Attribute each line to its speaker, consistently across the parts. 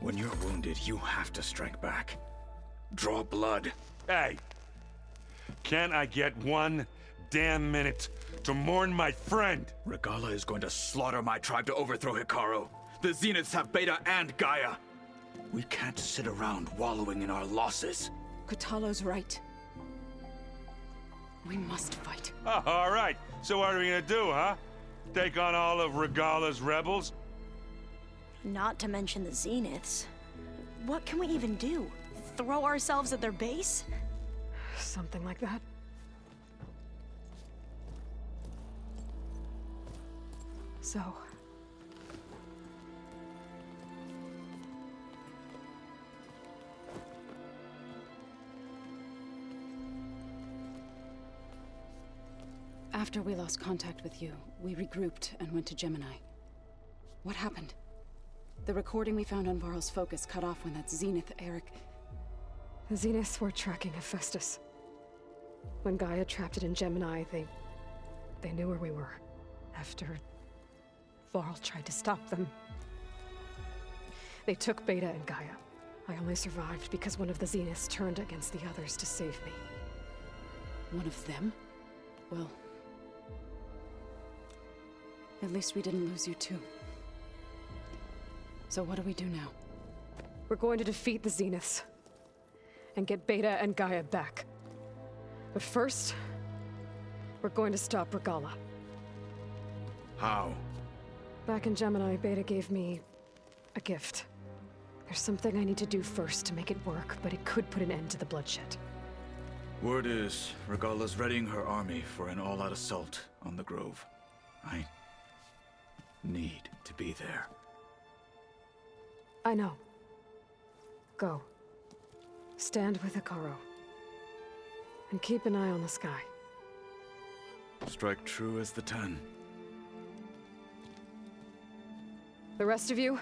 Speaker 1: When you're wounded, you have to strike back. Draw blood.
Speaker 2: Hey! Can't I get one damn minute to mourn my friend?
Speaker 1: Regalla is going to slaughter my tribe to overthrow Hikaru. The Zeniths have Beta and Gaia. We can't sit around wallowing in our losses.
Speaker 3: Kotallo's right. We must fight.
Speaker 2: Oh, all right. So what are we gonna do, huh? Take on all of Regalla's rebels?
Speaker 4: Not to mention the Zeniths. What can we even do? Throw ourselves at their base?
Speaker 3: Something like that. So...
Speaker 5: After we lost contact with you, we regrouped and went to Gemini. What happened? The recording we found on Varl's focus cut off when that Zenith, Eric...
Speaker 3: The Zeniths were tracking Hephaestus. When Gaia trapped it in Gemini, they knew where we were. After Varl tried to stop them. They took Beta and Gaia. I only survived because one of the Zeniths turned against the others to save me.
Speaker 5: One of them? Well... at least we didn't lose you too. So what do we do now?
Speaker 3: We're going to defeat the Zeniths. And get Beta and Gaia back. But first, we're going to stop Regalla.
Speaker 1: How?
Speaker 3: Back in Gemini, Beta gave me a gift. There's something I need to do first to make it work, but it could put an end to the bloodshed.
Speaker 1: Word is, Regalla's readying her army for an all-out assault on the Grove. I need to be there.
Speaker 3: I know. Go. Stand with Hikaru. And keep an eye on the sky.
Speaker 1: Strike true as the 10.
Speaker 3: The rest of you,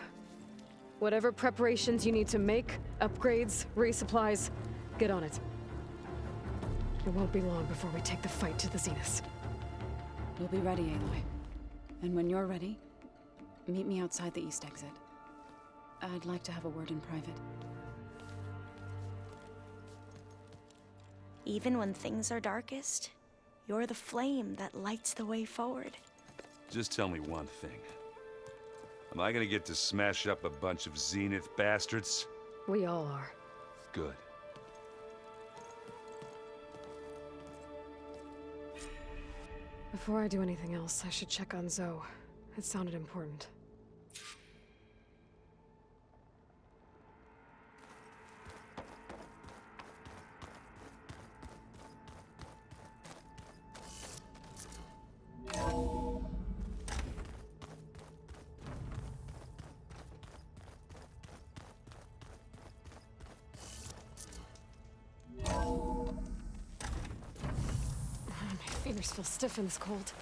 Speaker 3: whatever preparations you need to make, upgrades, resupplies, get on it. It won't be long before we take the fight to the Zeniths.
Speaker 5: We'll be ready, Aloy. And when you're ready, meet me outside the east exit. I'd like to have a word in private.
Speaker 4: Even when things are darkest, you're the flame that lights the way forward.
Speaker 2: Just tell me one thing. Am I gonna get to smash up a bunch of Zenith bastards?
Speaker 3: We all are.
Speaker 2: Good.
Speaker 3: Before I do anything else, I should check on Zoe. It sounded important. My fingers feel stiff in this cold.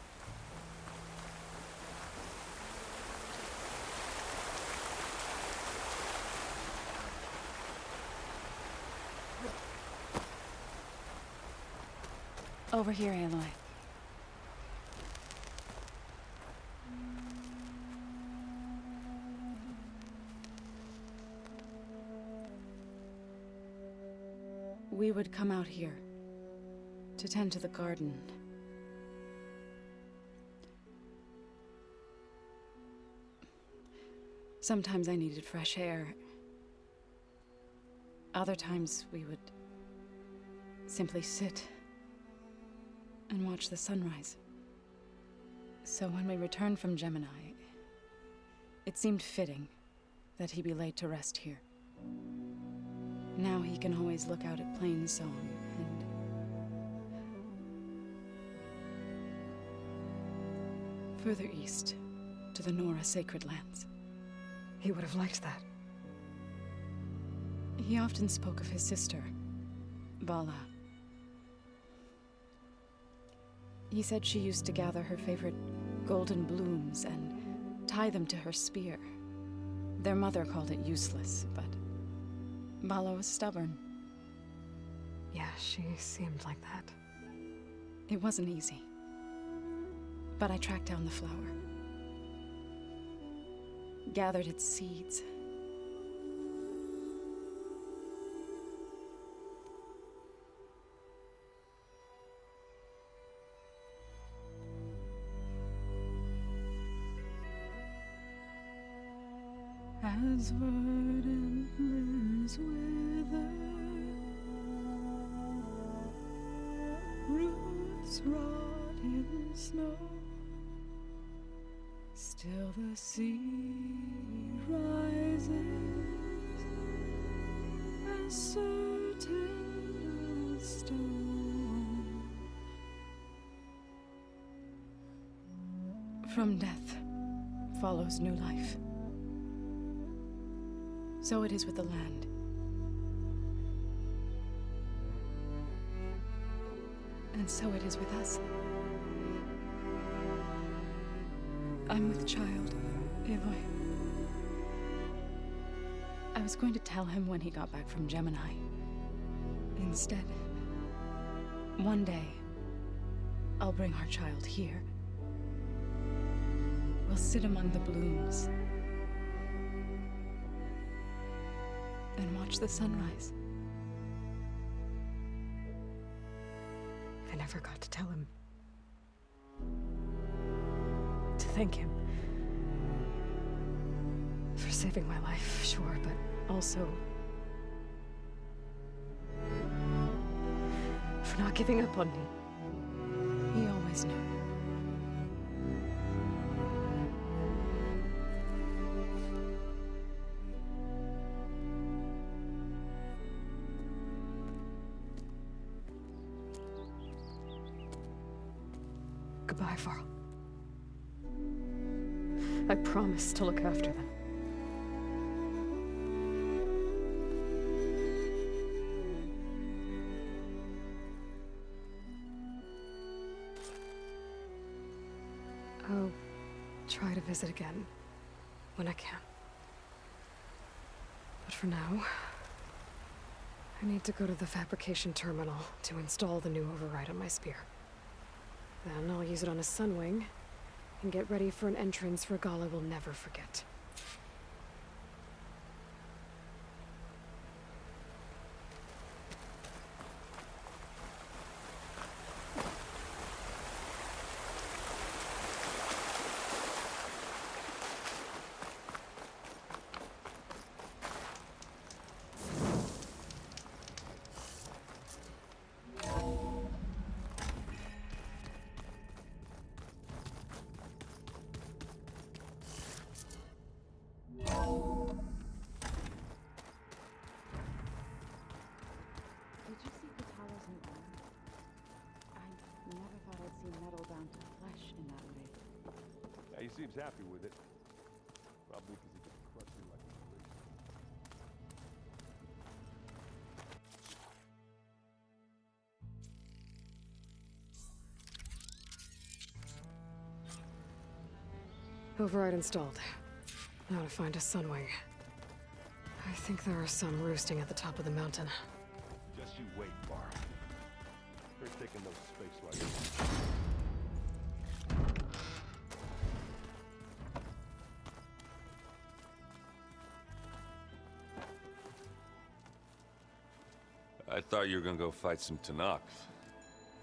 Speaker 5: Over here, Aloy. We would come out here to tend to the garden. Sometimes I needed fresh air. Other times we would simply sit and watch the sunrise. So when we returned from Gemini, it seemed fitting that he be laid to rest here. Now he can always look out at Plainsong and... further east, to the Nora sacred lands.
Speaker 3: He would have liked that.
Speaker 5: He often spoke of his sister, Vala. He said she used to gather her favorite golden blooms and tie them to her spear. Their mother called it useless, but Vala was stubborn.
Speaker 3: Yeah, she seemed like that.
Speaker 5: It wasn't easy. But I tracked down the flower. Gathered its seeds. As verdant limbs wither, roots rot in snow, still the sea rises, as certain as stone. From death follows new life. So it is with the land. And so it is with us. I'm with child, Aloy. I was going to tell him when he got back from Gemini. Instead, one day, I'll bring our child here. We'll sit among the blooms and watch the sunrise.
Speaker 3: I never got to tell him. To thank him. For saving my life, sure, but also for not giving up on me.
Speaker 5: He always knew.
Speaker 3: Goodbye, Varl. I promise to look after them. I'll try to visit again when I can. But for now, I need to go to the fabrication terminal to install the new override on my spear. Then I'll use it on a sunwing and get ready for an entrance Regalla will never forget.
Speaker 5: Did you see Katala's new armor? I never thought I'd see metal down to flesh in that way.
Speaker 2: Yeah, he seems happy with it. Probably because he gets crushed in like a eraser.
Speaker 3: Override installed. Now to find a sunwing. I think there are some roosting at the top of the mountain.
Speaker 2: Just you wait, Bar. They're taking those space rifles. I thought you were gonna go fight some Tanakh.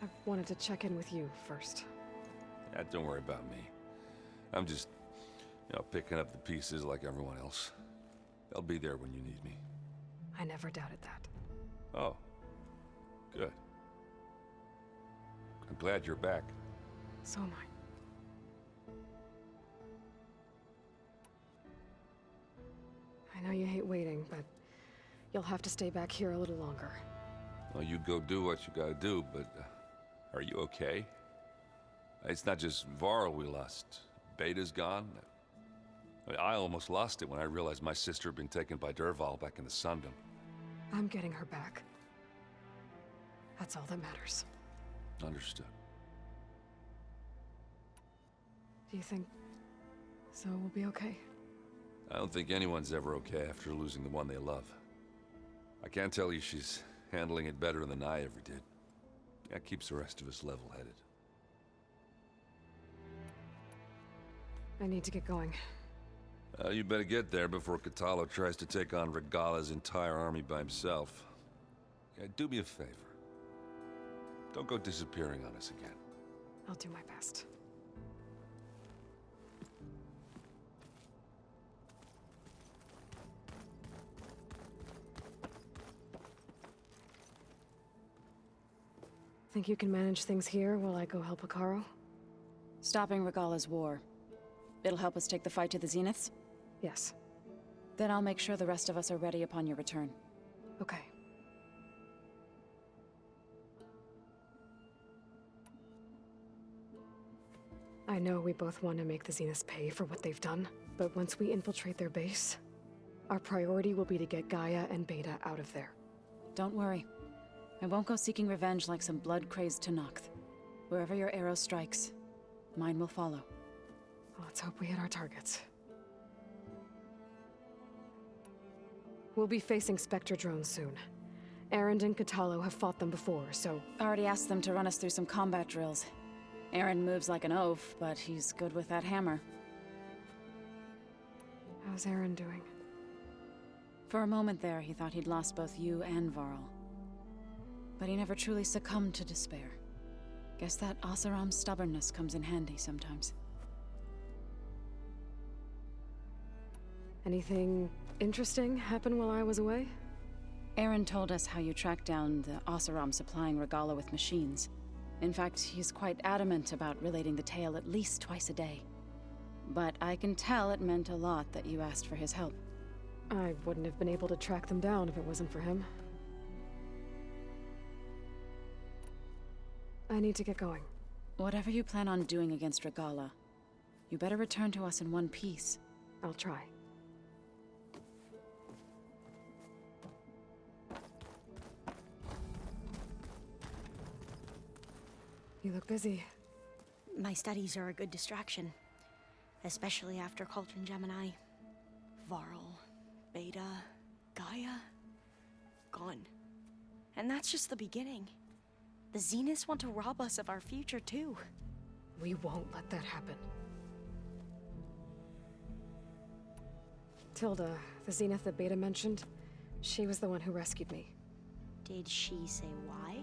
Speaker 3: I wanted to check in with you first.
Speaker 2: Yeah, don't worry about me. I'm just, picking up the pieces like everyone else. I'll be there when you need me.
Speaker 3: I never doubted that.
Speaker 2: Oh, good. I'm glad you're back.
Speaker 3: So am I. I know you hate waiting, but you'll have to stay back here a little longer.
Speaker 2: Well, you go do what you gotta do, but are you okay? It's not just Varl we lost. Beta's gone. I almost lost it when I realized my sister had been taken by Dervahl back in the Sundom.
Speaker 3: I'm getting her back. That's all that matters.
Speaker 2: Understood.
Speaker 3: Do you think Zoe will be okay?
Speaker 2: I don't think anyone's ever okay after losing the one they love. I can't tell you she's handling it better than I ever did. That keeps the rest of us level-headed.
Speaker 3: I need to get going.
Speaker 2: You better get there before Katalo tries to take on Regalla's entire army by himself. Yeah, do me a favor. Don't go disappearing on us again.
Speaker 3: I'll do my best. Think you can manage things here while I go help Akaro?
Speaker 5: Stopping Regalla's war. It'll help us take the fight to the Zeniths?
Speaker 3: Yes.
Speaker 5: Then I'll make sure the rest of us are ready upon your return.
Speaker 3: Okay. I know we both want to make the Zeniths pay for what they've done, but once we infiltrate their base, our priority will be to get Gaia and Beta out of there.
Speaker 5: Don't worry. I won't go seeking revenge like some blood-crazed Tenakth. Wherever your arrow strikes, mine will follow.
Speaker 3: Let's hope we hit our targets. We'll be facing Spectre drones soon. Erend and Katalo have fought them before, so...
Speaker 5: Already asked them to run us through some combat drills. Erend moves like an oaf, but he's good with that hammer.
Speaker 3: How's Erend doing?
Speaker 5: For a moment there, he thought he'd lost both you and Varl. But he never truly succumbed to despair. Guess that Oseram's stubbornness comes in handy sometimes.
Speaker 3: Anything interesting happen while I was away?
Speaker 5: Erend told us how you tracked down the Oseram supplying Regalla with machines. In fact, he's quite adamant about relating the tale at least twice a day. But I can tell it meant a lot that you asked for his help.
Speaker 3: I wouldn't have been able to track them down if it wasn't for him. I need to get going.
Speaker 5: Whatever you plan on doing against Regalla, you better return to us in one piece.
Speaker 3: I'll try. You look busy.
Speaker 4: My studies are a good distraction. Especially after Cauldron Gemini. Varl, Beta, Gaia, gone. And that's just the beginning. The Zeniths want to rob us of our future, too.
Speaker 3: We won't let that happen. Tilda, the Zenith that Beta mentioned, she was the one who rescued me.
Speaker 4: Did she say why?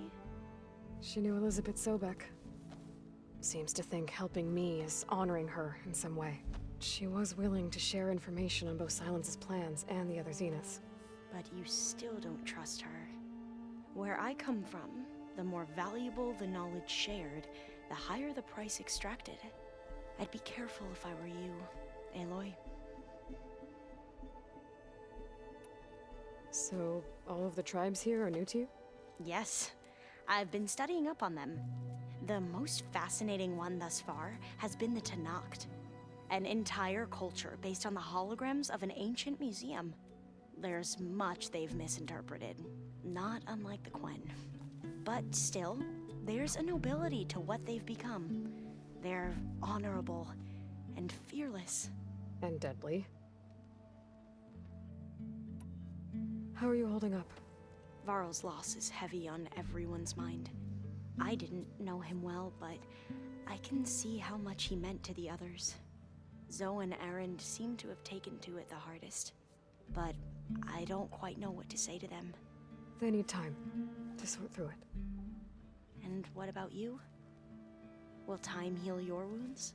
Speaker 3: She knew Elizabeth Sobek. Seems to think helping me is honoring her in some way. She was willing to share information on both Silence's plans and the other Zeniths.
Speaker 4: But you still don't trust her. Where I come from, the more valuable the knowledge shared, the higher the price extracted. I'd be careful if I were you, Aloy.
Speaker 3: So, all of the tribes here are new to you?
Speaker 4: Yes, I've been studying up on them. The most fascinating one thus far has been the Tenakth, an entire culture based on the holograms of an ancient museum. There's much they've misinterpreted, not unlike the Quen. But still, there's a nobility to what they've become. They're honorable and fearless.
Speaker 3: And deadly. How are you holding up?
Speaker 4: Varl's loss is heavy on everyone's mind. I didn't know him well, but I can see how much he meant to the others. Zoe and Erend seem to have taken to it the hardest, but I don't quite know what to say to them.
Speaker 3: They need time to sort through it.
Speaker 4: And what about you? Will time heal your wounds?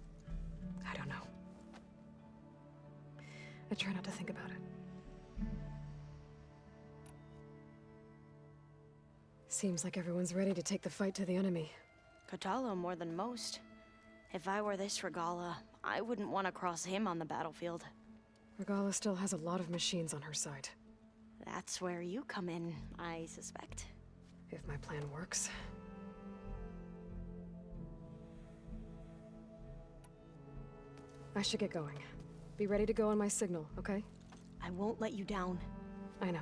Speaker 3: I don't know. I try not to think about it. Seems like everyone's ready to take the fight to the enemy.
Speaker 4: Katalo more than most. If I were this Regalla, I wouldn't want to cross him on the battlefield.
Speaker 3: Regalla still has a lot of machines on her side.
Speaker 4: That's where you come in, I suspect.
Speaker 3: If my plan works. I should get going. Be ready to go on my signal, okay?
Speaker 4: I won't let you down.
Speaker 3: I know.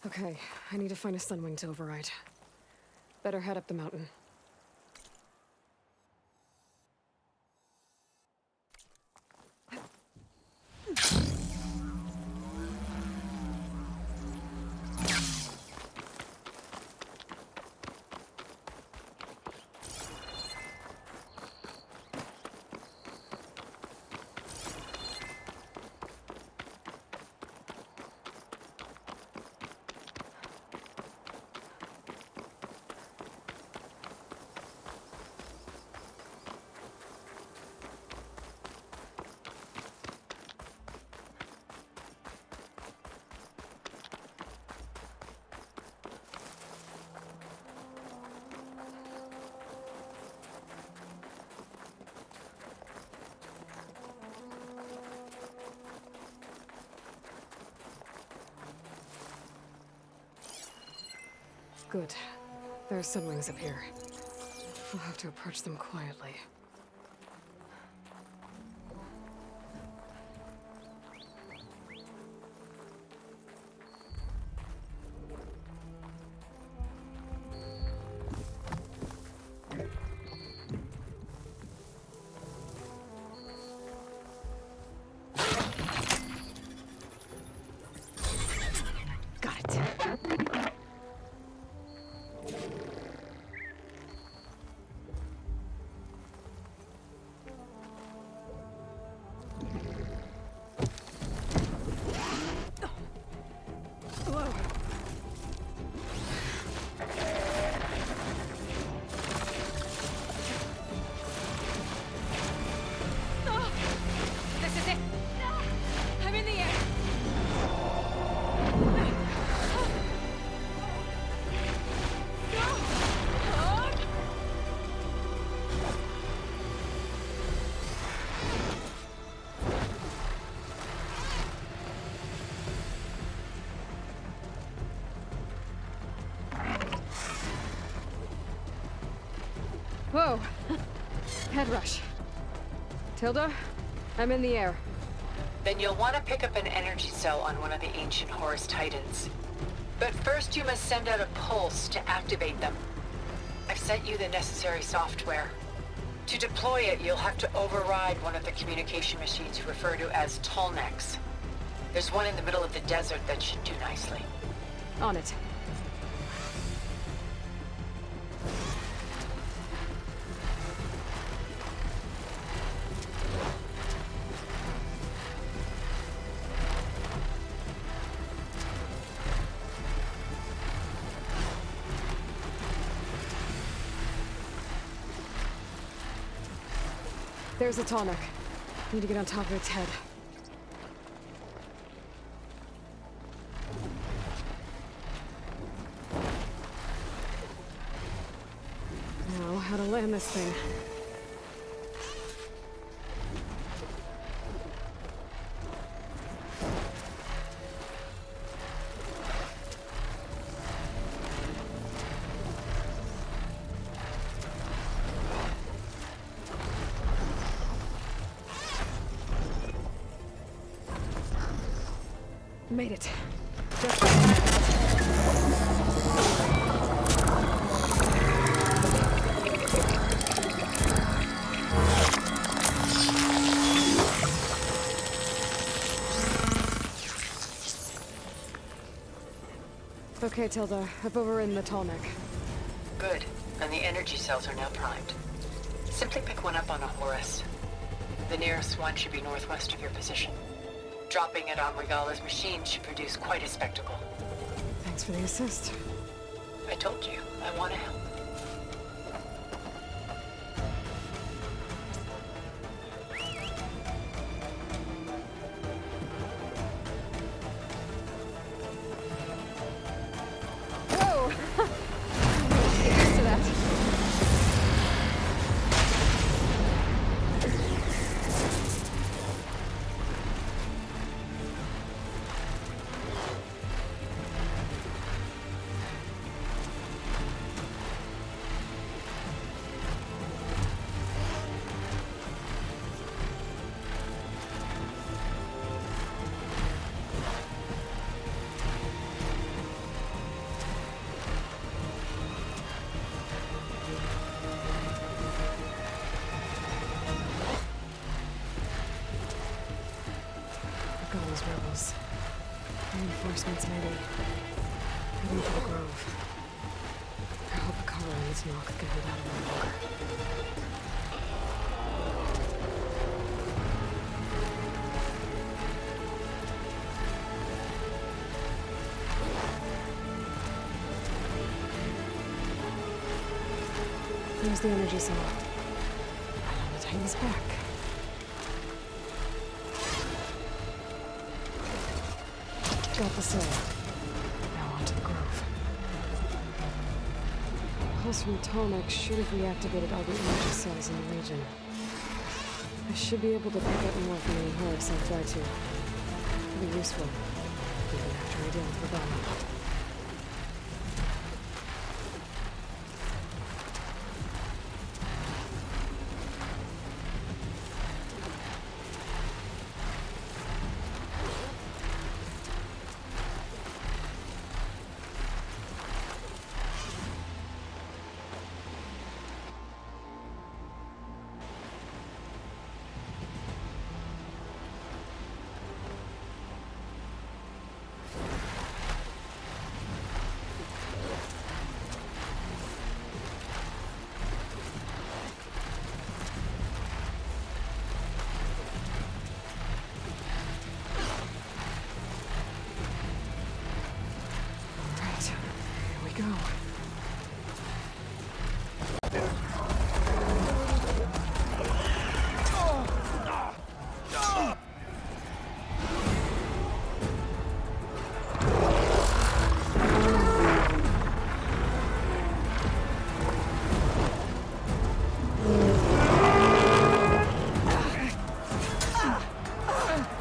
Speaker 3: Okay, I need to find a Sunwing to override. Better head up the mountain. Good. There are sunwings up here. We'll have to approach them quietly. Got it.
Speaker 5: This is it! I'm in the air!
Speaker 3: Whoa! Head rush. Tilda, I'm in the air.
Speaker 6: Then you'll want to pick up an energy cell on one of the ancient Horus Titans. But first you must send out a pulse to activate them. I've sent you the necessary software. To deploy it, you'll have to override one of the communication machines you refer to as Tallnecks. There's one in the middle of the desert that should do nicely.
Speaker 3: On it. There's a tonic. Need to get on top of its head. Now, how to land this thing. Made it. Okay, Tilda. I've overridden the Tallneck.
Speaker 6: Good. And the energy cells are now primed. Simply pick one up on a Horus. The nearest one should be northwest of your position. Dropping it on Regalla's machine should produce quite a spectacle.
Speaker 3: Thanks for the assist.
Speaker 6: I told you, I want to help.
Speaker 3: Whoa! Get used to that. Those rebels. Reinforcements maybe. Heading for the grove. I hope Akara and his knock can hold out a little longer. There's the energy cell. Right on the Titan's back. Got the cell. Now onto the grove. Pulse from Tallneck should have reactivated all the energy cells in the region. I should be able to pick up more from any Horus I fly to. It'll be useful, even after I deal with Regalla. go.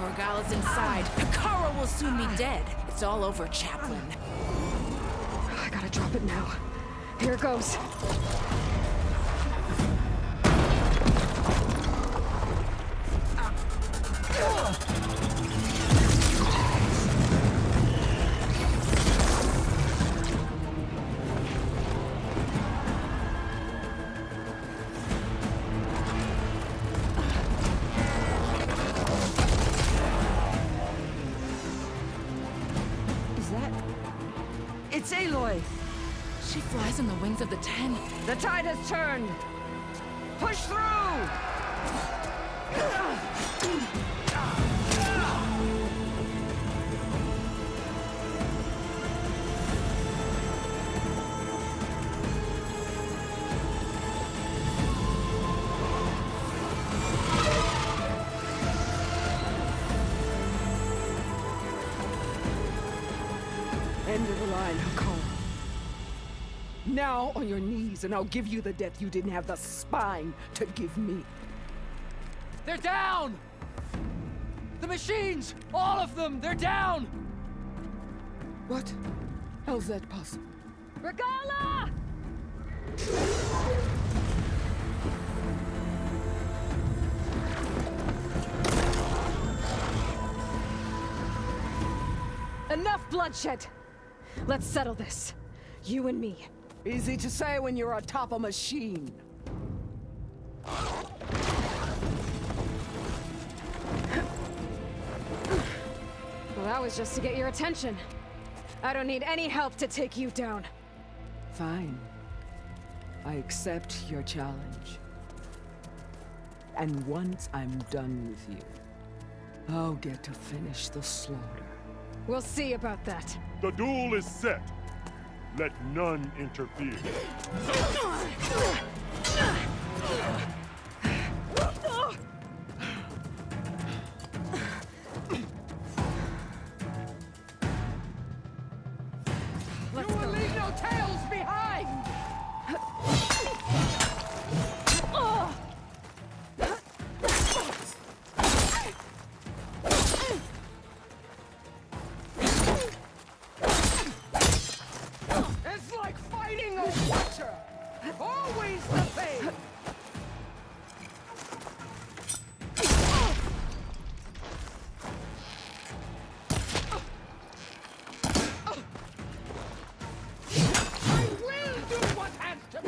Speaker 7: Morgala's inside. Hikaru will soon be dead. It's all over, Chaplain.
Speaker 3: I gotta drop it now. Here goes.
Speaker 8: It's Aloy!
Speaker 7: She flies on the wings of the Ten.
Speaker 8: The tide has turned! Push through!
Speaker 9: End of the line, Hikaru. Now on your knees, and I'll give you the death you didn't have the spine to give me.
Speaker 10: They're down! The machines! All of them! They're down!
Speaker 9: What? How's that possible?
Speaker 3: Regala! Enough bloodshed! Let's settle this. You and me.
Speaker 9: Easy to say when you're atop a machine.
Speaker 3: Well, that was just to get your attention. I don't need any help to take you down.
Speaker 9: Fine. I accept your challenge. And once I'm done with you, I'll get to finish the slaughter.
Speaker 3: We'll see about that.
Speaker 11: The duel is set. Let none interfere.
Speaker 9: You will leave no tails behind! It's like fighting a watcher! Always the same! I will do what has to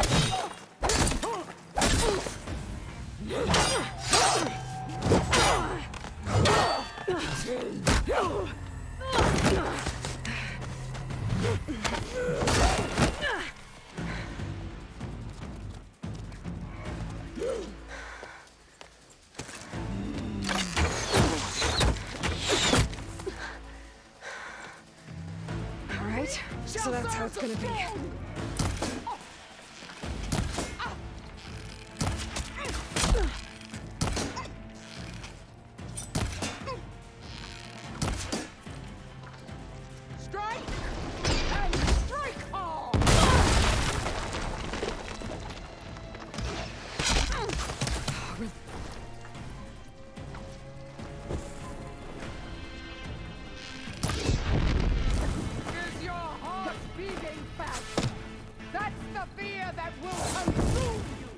Speaker 3: All right, so that's how it's gonna be.
Speaker 9: strike! And strike hard! Is your heart beating fast? That's the fear that will consume you!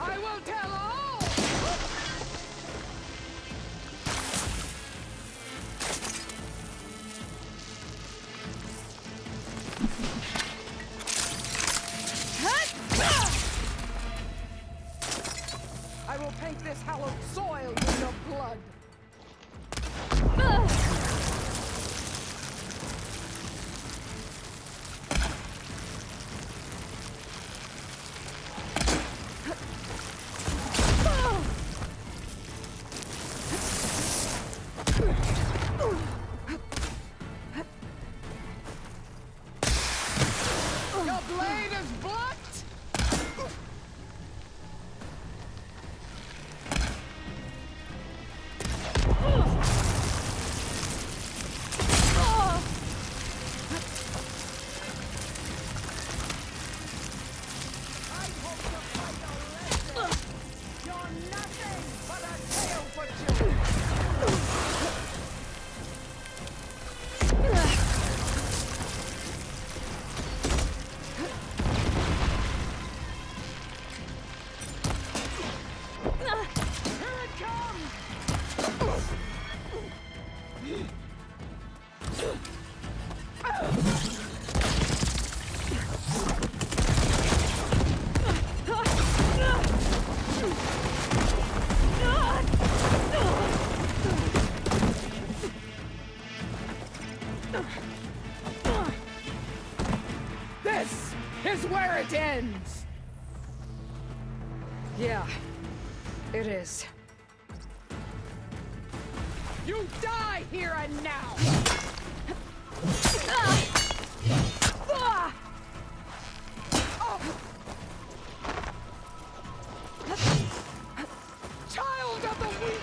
Speaker 9: I will tell all! I will paint this hallowed soil with your blood. Your blade is blocked! I hope to find a lesson. You're nothing but a tale for children. Here it comes! This is where it ends!
Speaker 3: Yeah, it is.
Speaker 9: You die here and now! Child of the weak!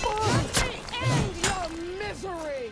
Speaker 9: Let me end your misery!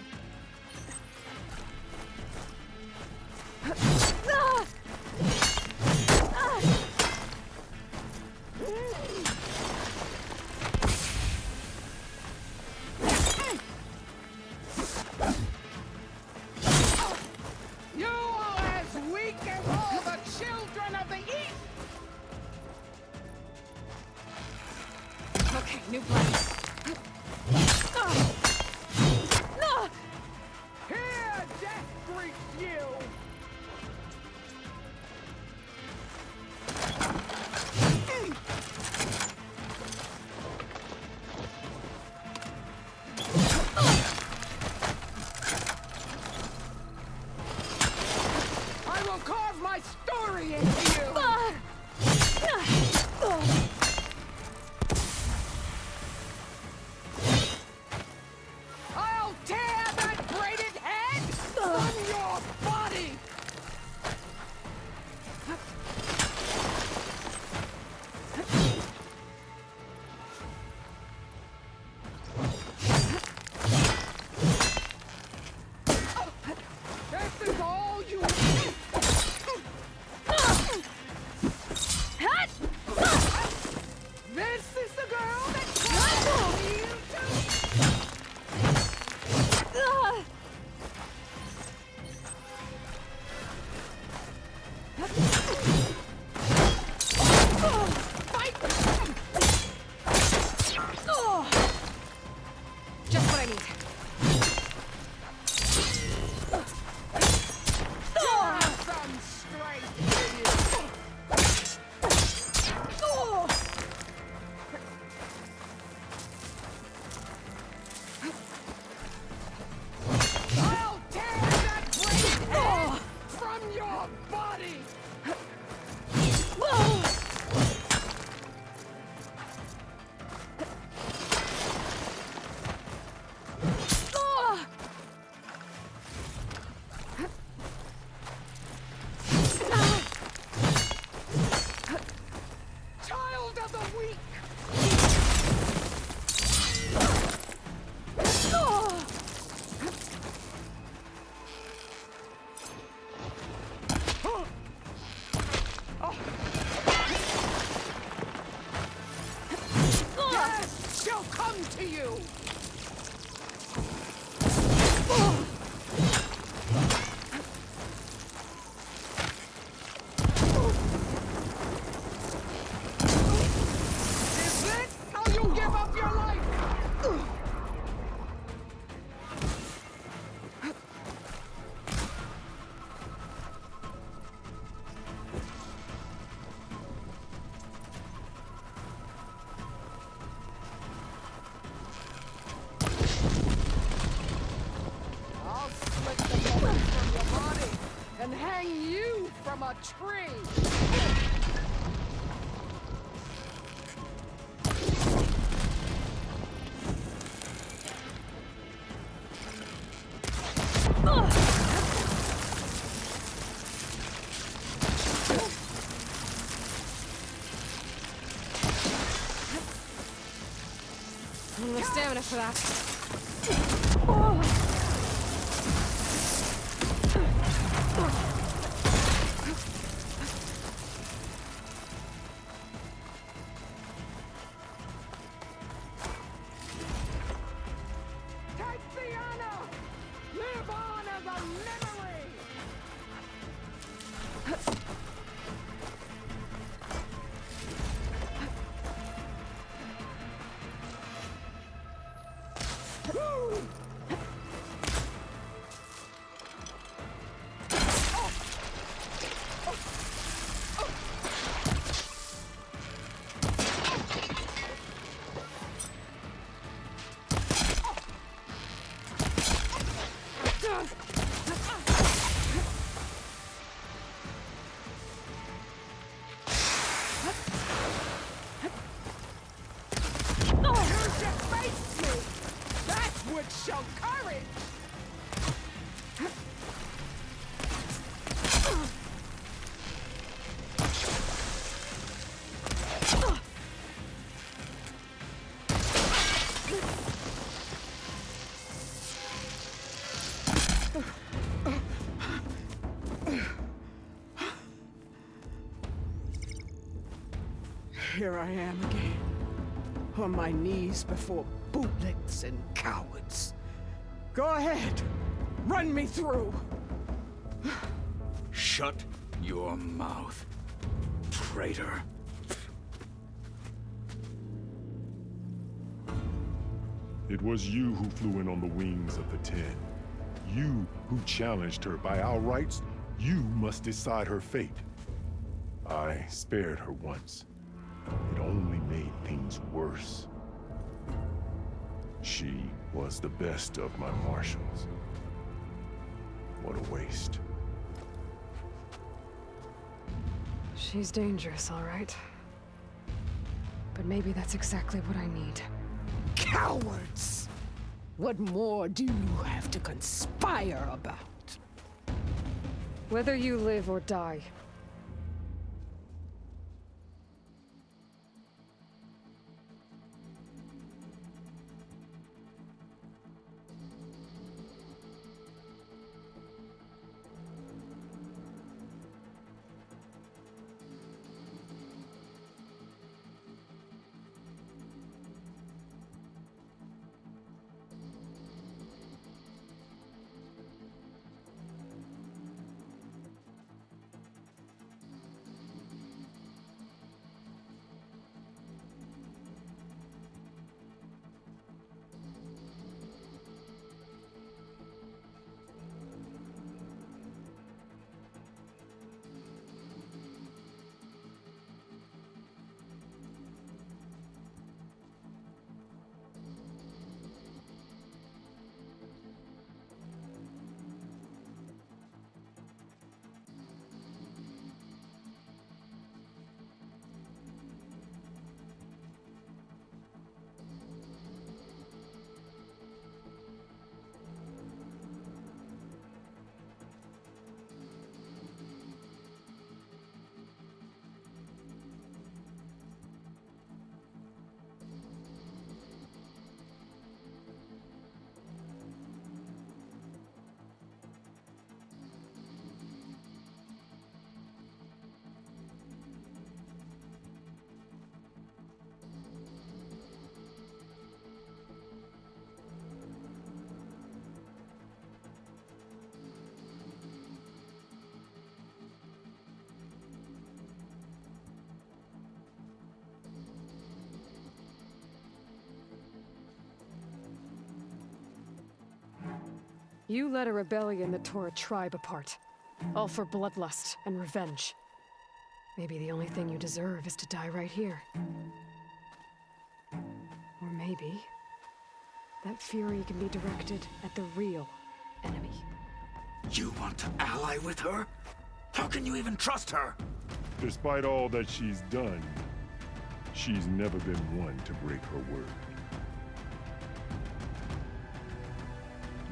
Speaker 8: a tree!
Speaker 3: Enough stamina for that.
Speaker 8: Take the honor! Live on as a memory! Show courage! Here I am again, on my knees before bootlicks and cowards. Go ahead, run me through.
Speaker 1: Shut your mouth, traitor.
Speaker 11: It was you who flew in on the wings of the 10. You who challenged her. By our rights, you must decide her fate. I spared her once. It only made things worse. She was the best of my marshals. What a waste.
Speaker 3: She's dangerous, all right. But maybe that's exactly what I need.
Speaker 8: Cowards! What more do you have to conspire about?
Speaker 3: Whether you live or die. You led a rebellion that tore a tribe apart. All for bloodlust and revenge. Maybe the only thing you deserve is to die right here. Or maybe that fury can be directed at the real enemy.
Speaker 1: You want to ally with her? How can you even trust her?
Speaker 11: Despite all that she's done, she's never been one to break her word.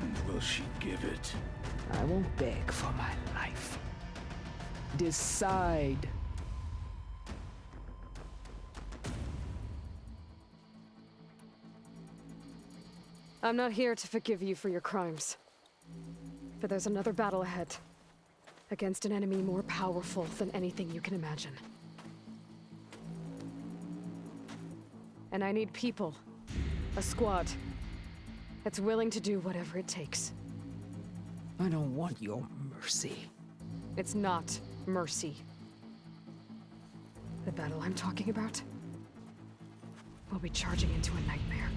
Speaker 1: And will she give it?
Speaker 8: I won't beg for my life. Decide.
Speaker 3: I'm not here to forgive you for your crimes. But there's another battle ahead. Against an enemy more powerful than anything you can imagine. And I need people. A squad. That's willing to do whatever it takes.
Speaker 8: I don't want your mercy.
Speaker 3: It's not mercy. The battle I'm talking about will be charging into a nightmare.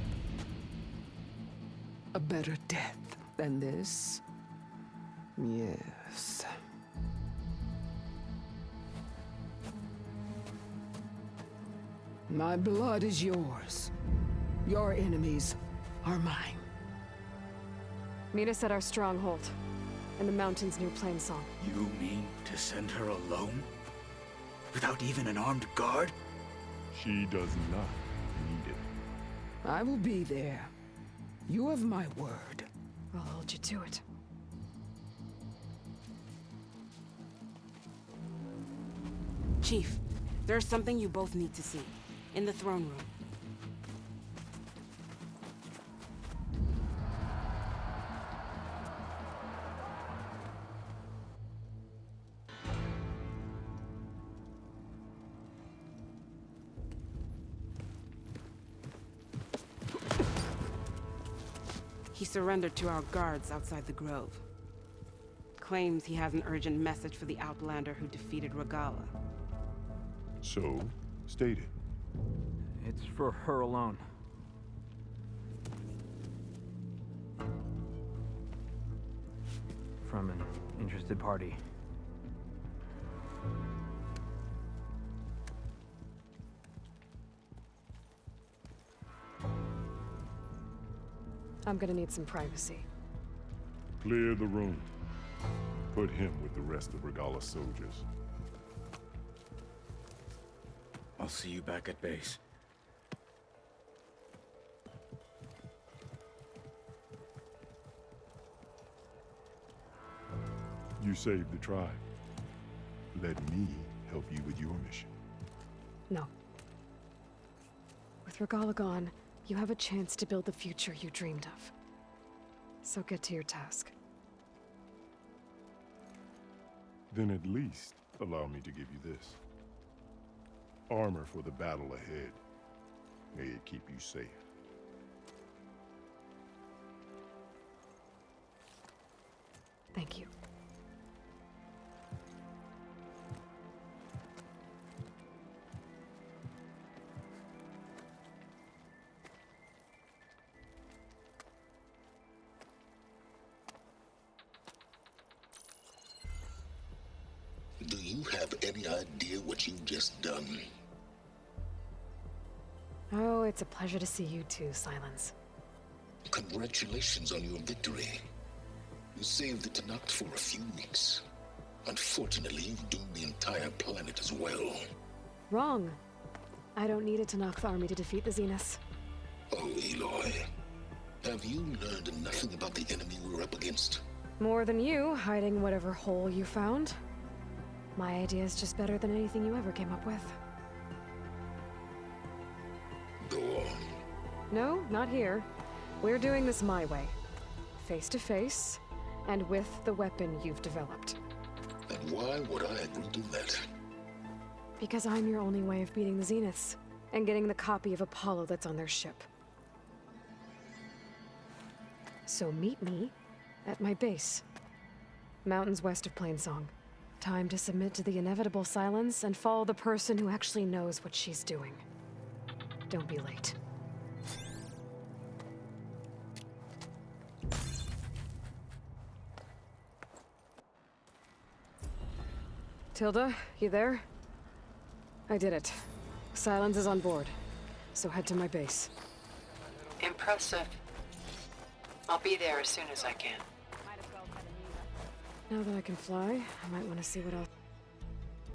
Speaker 8: A better death than this? Yes. My blood is yours. Your enemies are mine.
Speaker 3: Meet us at our stronghold, in the mountains near Plainsong.
Speaker 1: You mean to send her alone? Without even an armed guard?
Speaker 11: She does not need it.
Speaker 8: I will be there. You have my word.
Speaker 3: I'll hold you to it.
Speaker 12: Chief, there's something you both need to see. In the throne room. He surrendered to our guards outside the grove. Claims he has an urgent message for the Outlander who defeated Regalla.
Speaker 11: So, state it.
Speaker 10: It's for her alone. From an interested party.
Speaker 3: I'm gonna need some privacy.
Speaker 11: Clear the room. Put him with the rest of Regalla's soldiers.
Speaker 1: I'll see you back at base.
Speaker 11: You saved the tribe. Let me help you with your mission.
Speaker 3: No. With Regalla gone, you have a chance to build the future you dreamed of. So get to your task.
Speaker 11: Then at least allow me to give you this. Armor for the battle ahead. May it keep you safe.
Speaker 3: Thank you.
Speaker 13: Do you have any idea what you've just done?
Speaker 3: Oh, it's a pleasure to see you too, Silence.
Speaker 13: Congratulations on your victory. You saved the Tanakh for a few weeks. Unfortunately, you've doomed the entire planet as well.
Speaker 3: Wrong. I don't need a Tanakh army to defeat the Zeniths.
Speaker 13: Oh, Aloy. Have you learned nothing about the enemy we're up against?
Speaker 3: More than you, hiding whatever hole you found. My idea is just better than anything you ever came up with.
Speaker 13: Go on.
Speaker 3: No, not here. We're doing this my way. Face to face, and with the weapon you've developed.
Speaker 13: And why would I agree to that?
Speaker 3: Because I'm your only way of beating the Zeniths, and getting the copy of Apollo that's on their ship. So meet me at my base. Mountains west of Plainsong. Time to submit to the inevitable silence and follow the person who actually knows what she's doing. Don't be late. Tilda, you there? I did it. Silence is on board, so head to my base.
Speaker 6: Impressive. I'll be there as soon as I can.
Speaker 3: Now that I can fly, I might want to see what else.